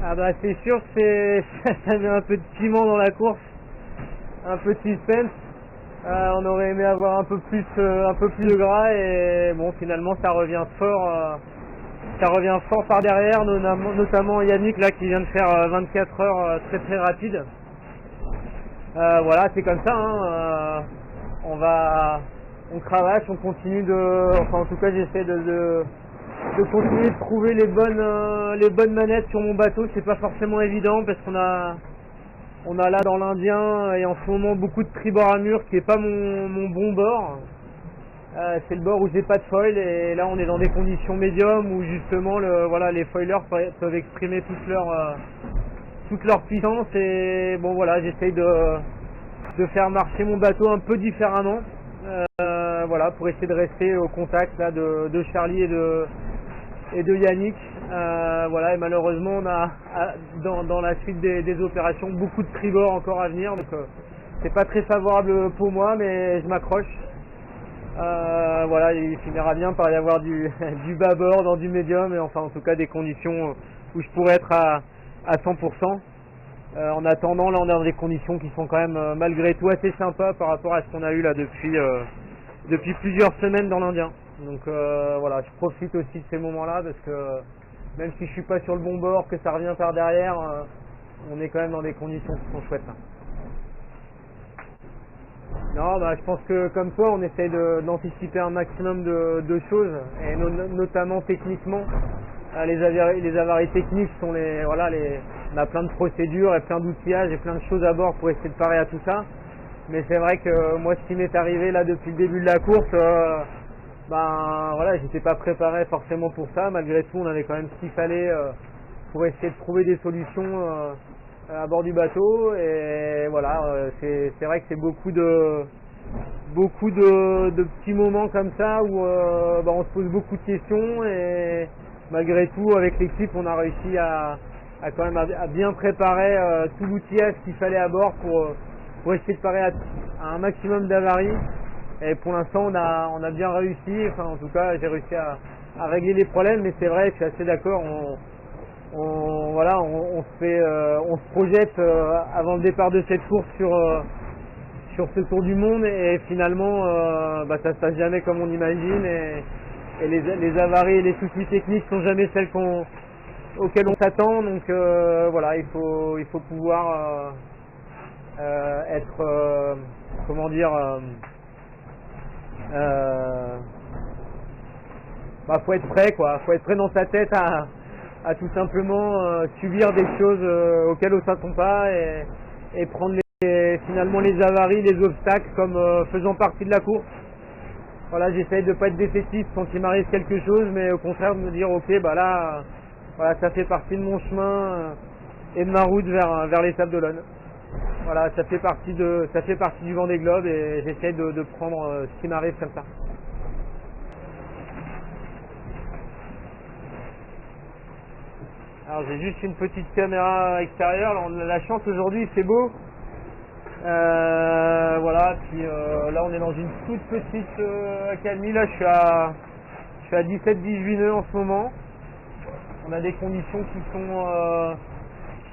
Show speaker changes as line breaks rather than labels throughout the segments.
Ah bah c'est sûr que ça met un peu de piment dans la course, un peu de suspense. On aurait aimé avoir un peu plus de gras et bon finalement ça revient fort par derrière, notamment Yannick là qui vient de faire 24 heures très très rapide. Voilà, c'est comme ça, hein. On cravache, on continue enfin en tout cas j'essaie de continuer de trouver les bonnes manettes sur mon bateau. C'est pas forcément évident parce qu'on a là dans l'Indien et en ce moment beaucoup de tribord à mur qui est pas mon bon bord. C'est le bord où j'ai pas de foil et là on est dans des conditions médium où justement les foilers peuvent exprimer toute leur puissance et bon voilà, j'essaye de faire marcher mon bateau un peu différemment, voilà, pour essayer de rester au contact là de Charlie et de Yannick. Voilà, et malheureusement on a dans la suite des opérations beaucoup de tribord encore à venir, donc c'est pas très favorable pour moi, mais je m'accroche. Voilà, il finira bien par y avoir du bâbord dans du médium, et enfin en tout cas des conditions où je pourrais être à 100%. En attendant, là on est dans des conditions qui sont quand même malgré tout assez sympas par rapport à ce qu'on a eu là depuis plusieurs semaines dans l'Indien. Donc voilà, je profite aussi de ces moments-là parce que même si je suis pas sur le bon bord, que ça revient par derrière, on est quand même dans des conditions qui sont chouettes. Hein. Non, bah, je pense que comme toi, on essaye d'anticiper un maximum de choses, et notamment techniquement. Les avaries techniques sont on a plein de procédures et plein d'outillages et plein de choses à bord pour essayer de parer à tout ça. Mais c'est vrai que moi, ce qui m'est arrivé là depuis le début de la course, voilà, j'étais pas préparé forcément pour ça. Malgré tout, on avait quand même ce qu'il fallait pour essayer de trouver des solutions à bord du bateau. Et voilà, c'est vrai que c'est beaucoup de petits moments comme ça où on se pose beaucoup de questions et malgré tout, avec l'équipe, on a réussi à quand même à bien préparer tout l'outillage qu'il fallait à bord pour essayer de parer à un maximum d'avaries. Et pour l'instant, on a bien réussi. Enfin, en tout cas, j'ai réussi à régler les problèmes. Mais c'est vrai, je suis assez d'accord. On se projette avant le départ de cette course sur ce tour du monde et finalement, ça se passe jamais comme on imagine. Et les avaries et les soucis techniques sont jamais celles auxquelles on s'attend. Donc voilà, il faut pouvoir être faut être prêt quoi. Faut être prêt dans sa tête à tout simplement subir des choses auxquelles on s'attend pas et prendre finalement les avaries, les obstacles comme faisant partie de la course. Voilà, j'essaye de pas être défaitiste quand il m'arrive quelque chose, mais au contraire de me dire ok, là, voilà, ça fait partie de mon chemin et de ma route vers les Sables d'Olonne. Voilà, ça fait partie du Vendée Globe et j'essaye de prendre ce qui m'arrive comme ça. Alors j'ai juste une petite caméra extérieure, là, on a la chance aujourd'hui, c'est beau. Voilà, puis là on est dans une toute petite accalmie, là je suis à 17-18 nœuds en ce moment. On a des conditions qui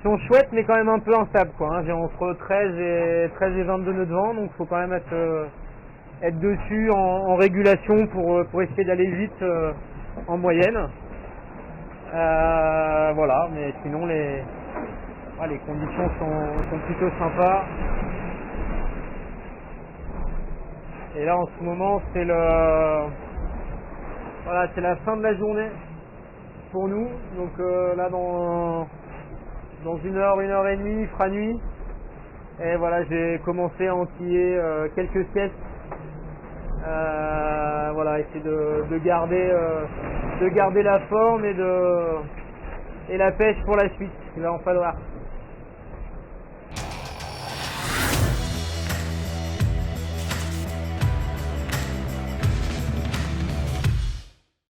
sont chouettes mais quand même un peu instables quoi, hein. J'ai entre 13 et 22 nœuds de vent, donc il faut quand même être dessus en régulation pour essayer d'aller vite en moyenne. Voilà, mais sinon les conditions sont plutôt sympas. Et là en ce moment c'est c'est la fin de la journée pour nous. Donc là dans 1 heure, 1 heure et demie, il fera nuit. Et voilà, j'ai commencé à enquiller quelques siestes. Voilà, essayer de garder la forme et la pêche pour la suite. Il va en falloir.